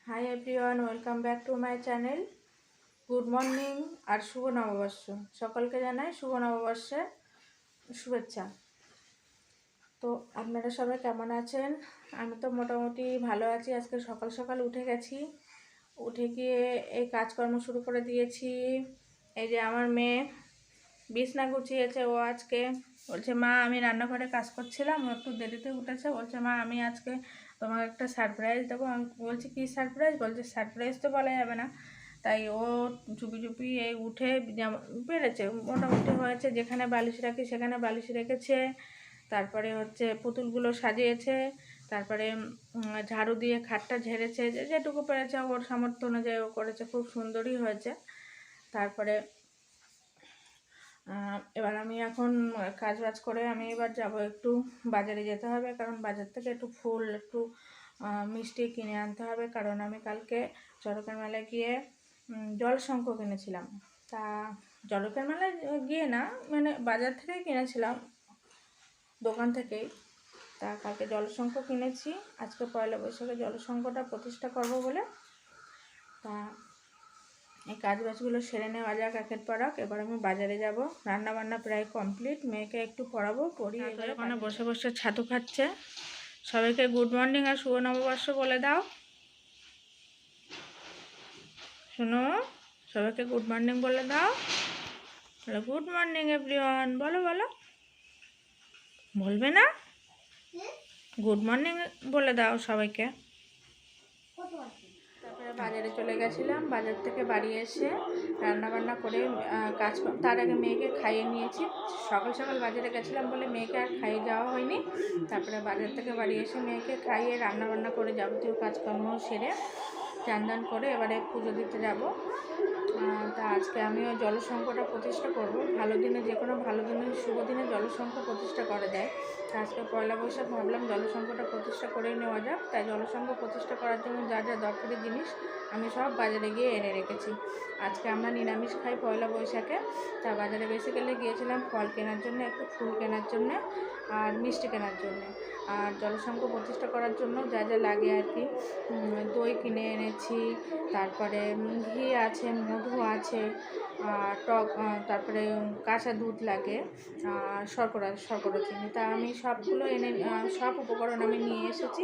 High everyone, welcome back to my channel. Good morning আর শুভ নববর্ষ। সকলকে জানাই শুভ নববর্ষের শুভেচ্ছা। তো আপনারা সবাই কেমন আছেন? আমি তো মোটামুটি ভালো আছি। আজকে সকাল সকাল উঠে গেছি, উঠে গিয়ে এই কাজকর্ম শুরু করে দিয়েছি। এই যে আমার মেয়ে বিছনা গুছিয়েছে। ও আজকে বলছে, মা আমি রান্নাঘরে কাজ করছিলাম, ও একটু দেরিতে উঠেছে। বলছে, মা আমি আজকে তোমাকে একটা সারপ্রাইজ দেবো। আমি বলছি, কী সারপ্রাইজ? বলছে, সারপ্রাইজ তো বলা যাবে না। তাই ও চুপি চুপি এই উঠে পেরেছে, মোটামুটি হয়েছে। যেখানে বালিশ রাখি সেখানে বালিশ রেখেছে, তারপরে হচ্ছে পুতুলগুলো সাজিয়েছে, তারপরে ঝাড়ু দিয়ে খাটটা ঝেড়েছে, যেটুকু পেরেছে ওর সামর্থ্য অনুযায়ী ও করেছে। খুব সুন্দরই হয়েছে। তারপরে এবার আমি এখন কাজ বাজ করে আমি এবার যাব, একটু বাজারে যেতে হবে, কারণ বাজার থেকে একটু ফুল একটু মিষ্টি কিনে আনতে হবে। কারণ আমি কালকে চড়কের মেলায় গিয়ে জলশঙ্খ কিনেছিলাম। তা চড়কের মেলায় গিয়ে না, মানে বাজার থেকেই কিনেছিলাম, দোকান থেকেই। তা কালকে জলশঙ্খ কিনেছি। আজকে পয়লা বৈশাখে জলশঙ্খটা প্রতিষ্ঠা করব বলে। তা এই কাজ বাজগুলো সেরে নেওয়া যাক একের পর এক। এবার আমি বাজারে যাব। রান্না বান্না প্রায় কমপ্লিট। মেয়েকে একটু পড়াবো, পড়িয়ে ওখানে বসে বসে ছাতু খাচ্ছে। সবাইকে গুড মর্নিং আর শুভ নববর্ষ বলে দাও। শোনো, সবাইকে গুড মর্নিং বলে দাও। বলো গুড মর্নিং এভরিওয়ান। বলো বলো, বলবে না? গুড মর্নিং বলে দাও সবাইকে। তারপরে বাজারে চলে গেছিলাম। বাজার থেকে বাড়ি এসে রান্নাবান্না করে কাজ, তার আগে মেয়েকে খাইয়ে নিয়েছি। সকাল সকাল বাজারে গেছিলাম বলে মেয়েকে আর খাইয়ে যাওয়া হয়নি। তারপরে বাজার থেকে বাড়ি এসে মেয়েকে খাইয়ে রান্নাবান্না করে যাবতীয় কাজকর্ম সেরে চান দান করে এবারে পুজো দিতে যাব। তা আজকে আমিও জলশঙ্খটা প্রতিষ্ঠা করব। ভালো দিনে, যে কোনো ভালো দিনে, শুভ দিনে জলশঙ্খ প্রতিষ্ঠা করা যায়। তা আজকে পয়লা বৈশাখ, ভাবলাম জলশঙ্খটা প্রতিষ্ঠা করেই নেওয়া যাক। তাই জলশঙ্খ প্রতিষ্ঠা করার জন্য যা যা দরকারি জিনিস আমি সব বাজারে গিয়ে এনে রেখেছি। আজকে আমরা নিরামিষ খাই পয়লা বৈশাখে। তা বাজারে বেসিক্যালি গিয়েছিলাম ফল কেনার জন্য, একটু ফুল কেনার জন্য আর মিষ্টি কেনার জন্য। আর জলশঙ্খ প্রতিষ্ঠা করার জন্য যা যা লাগে আর কি, দই কিনে এনেছি, তারপরে ঘি আছে, মধু আছে, টক, তারপরে কাঁচা দুধ লাগে, আর শর্করা চিনি। তা আমি সবগুলো এনে, সব উপকরণ আমি নিয়ে এসেছি।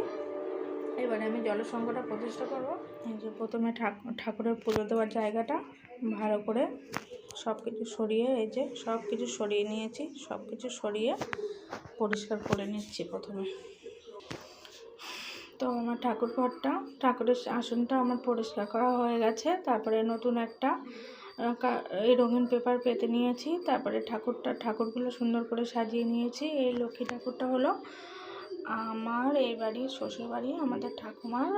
এবারে আমি জলশঙ্খটা প্রতিষ্ঠা করব। এই যে প্রথমে ঠাকুরের পুজো দেওয়ার জায়গাটা ভালো করে সব কিছু সরিয়ে, এই যে সব কিছু সরিয়ে নিয়েছি, সব কিছু সরিয়ে পরিষ্কার করে নিচ্ছি প্রথমে। তো আমার ঠাকুরের আসনটা আমার পরিষ্কার করা হয়ে গেছে। তারপরে নতুন একটা এই রঙিন পেপার পেতে নিয়েছি। তারপরে ঠাকুরগুলো সুন্দর করে সাজিয়ে নিয়েছি। এই লক্ষ্মী ঠাকুরটা হলো আমার এই বাড়ির শ্বশুর বাড়ি, আমাদের ঠাকুমার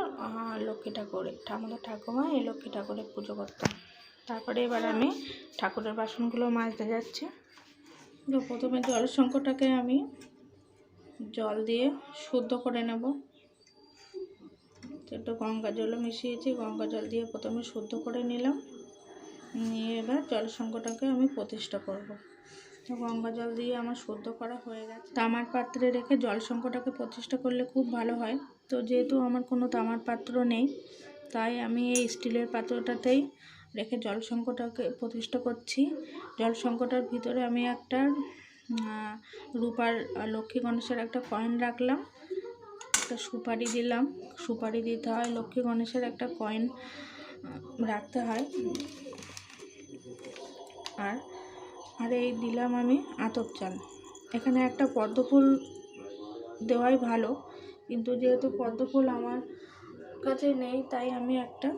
লক্ষ্মী ঠাকুরের, আমাদের ঠাকুমা এই লক্ষ্মী ঠাকুরের পুজো করতাম। তারপরে এবার আমি ঠাকুরের বাসনগুলো মাজতে যাচ্ছি। তো প্রথমে জলশঙ্খটাকে আমি জল দিয়ে শুদ্ধ করে নেব। একটু গঙ্গা জলও মিশিয়েছি, গঙ্গা জল দিয়ে প্রথমে শুদ্ধ করে নিলাম। নিয়ে এবার জলশঙ্খটাকে আমি প্রতিষ্ঠা করব। তো গঙ্গা জল দিয়ে আমার শুদ্ধ করা হয়ে গেছে। তামার পাত্রে রেখে জলশঙ্খটাকে প্রতিষ্ঠা করলে খুব ভালো হয়। তো যেহেতু আমার কোনো তামার পাত্র নেই, তাই আমি এই স্টিলের পাত্রটাতেই রেখে জলশঙ্খটাকে প্রতিষ্ঠা করছি। জলশঙ্খটার ভিতরে আমি একটা রূপার লক্ষ্মী গণেশের একটা কয়েন রাখলাম, একটা সুপারি দিলাম। সুপারি দিতে হয়, লক্ষ্মী গণেশের একটা কয়েন রাখতে হয়। আর এই দিলাম আমি আতপ চাল। এখানে একটা পদ্মফুল দেওয়াই ভালো, কিন্তু যেহেতু পদ্মফুল আমার কাছে নেই, তাই আমি একটা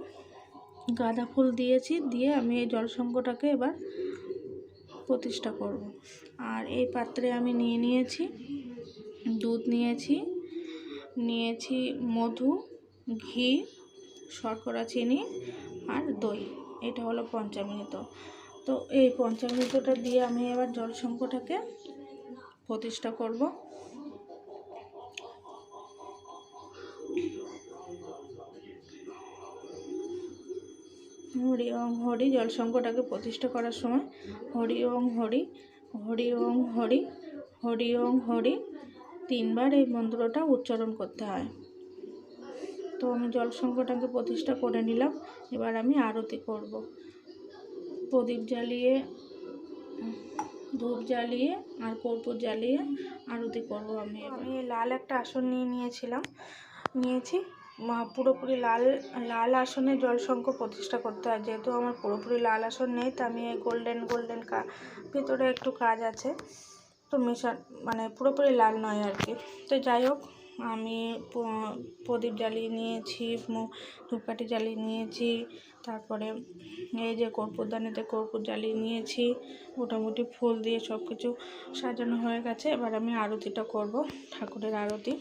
গাঁদা ফুল দিয়েছি। দিয়ে আমি এই জলশঙ্খটাকে এবার প্রতিষ্ঠা করব। আর এই পাত্রে আমি নিয়েছি দুধ, নিয়েছি মধু, ঘি, শর্করা চিনি আর দই। এটা হলো পঞ্চামৃত। তো এই পঞ্চামৃতটা দিয়ে আমি এবার জলশঙ্খটাকে প্রতিষ্ঠা করব। হরি ওম হরি, জলশঙ্খটাকে প্রতিষ্ঠা করার সময় হরি ওম হরি, হরি ওম হরি, হরি ওম হরি 3 বার এই মন্ত্রটা উচ্চারণ করতে হয়। তো আমি জলসংকটটাকে প্রতিষ্ঠা করে নিলাম। এবার আমি আরতি করব। প্রদীপ জ্বালিয়ে, ধূপ জ্বালিয়ে আর কর্পূর জ্বালিয়ে আরতি করব। আমি লাল একটা আসন নিয়েছি। পুরোপুরি লাল আসনে জলশঙ্খ প্রতিষ্ঠা করতে হয়। যেহেতু আমার পুরোপুরি লাল আসন নেই, তো আমি এই গোল্ডেন ভিতরে একটু কাজ আছে, তো মানে পুরোপুরি লাল নয় আর কি। তো যাই হোক, আমি প্রদীপ জ্বালিয়ে নিয়েছি, ধূপকাঠি জ্বালিয়ে নিয়েছি, তারপরে এই যে কর্পূরদানিতে কর্পূর জ্বালিয়ে নিয়েছি। মোটামুটি ফুল দিয়ে সব কিছু সাজানো হয়ে গেছে। এবার আমি আরতিটা করব, ঠাকুরের আরতি।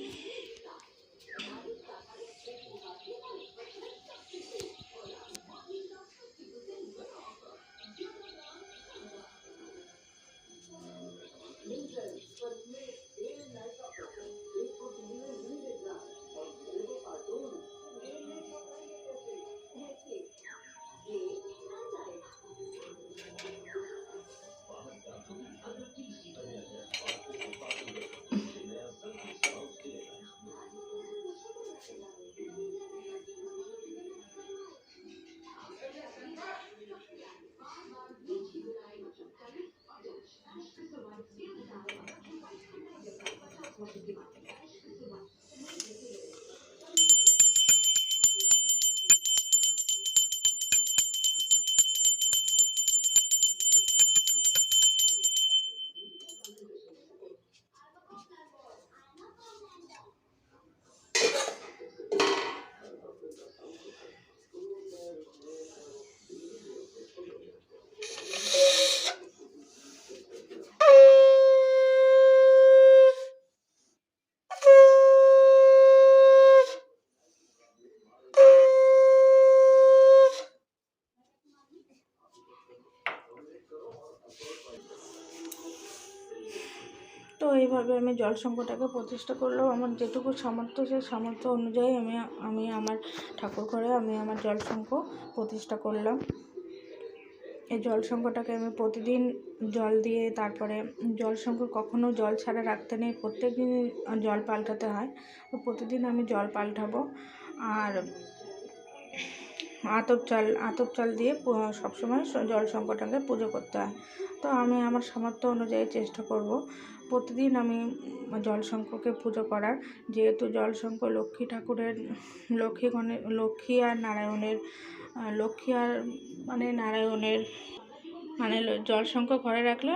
তো এইভাবে আমি জলসংকটটাকে প্রতিষ্ঠা করলেও আমার যেটুকু সামর্থ্য, সেই সামর্থ্য অনুযায়ী আমি আমার ঠাকুর ঘরে আমি আমার জলসংখ প্রতিষ্ঠা করলাম। এই জলসংকটটাকে আমি প্রতিদিন জল দিয়ে, তারপরে জলসংখ কখনো জল ছাড়া রাখতে নেই, প্রত্যেক দিন জল পাল্টাতে হয়। তো প্রতিদিন আমি জল পাল্টাবো। আর আতপ চাল দিয়ে সবসময় জলসংকটটাকে পুজো করতে হয়। তো আমি আমার সামর্থ্য অনুযায়ী চেষ্টা করব প্রতিদিন আমি জলসংখকে পুজো করার। যেহেতু জলসংখ লক্ষ্মী ঠাকুরের, লক্ষ্মী আর নারায়ণের, নারায়ণের জলসংখ ঘরে রাখলে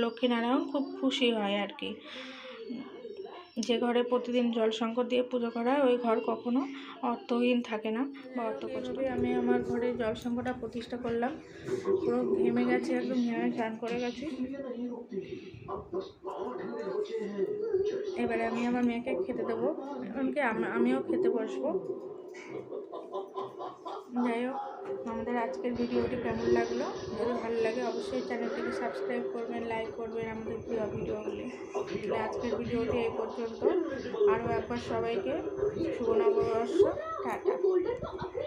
লক্ষ্মী নারায়ণ খুব খুশি হয় আর কি। যে ঘরে প্রতিদিন জলসংখ দিয়ে পুজো করা হয়, ওই ঘর কখনো অর্থহীন থাকে না বা অর্থকষ্ট। আমি আমার ঘরে জলসংখটা প্রতিষ্ঠা করলাম। পুরো ঘেমে গেছে, একদম ঘেমে স্নান করে গেছি। এবারে আমি আমার মেয়েকে খেতে দেবো, এমনকি আমিও খেতে বসবো। যাই হোক, আমাদের আজকের ভিডিওটি কেমন লাগলো? যদি ভালো লাগে অবশ্যই চ্যানেলটিকে সাবস্ক্রাইব করবেন, লাইক করবেন আমাদের প্রিয় ভিডিওগুলি। আজকের ভিডিওটি এই পর্যন্ত। আরও একবার সবাইকে শুভ নববর্ষ, টাটা।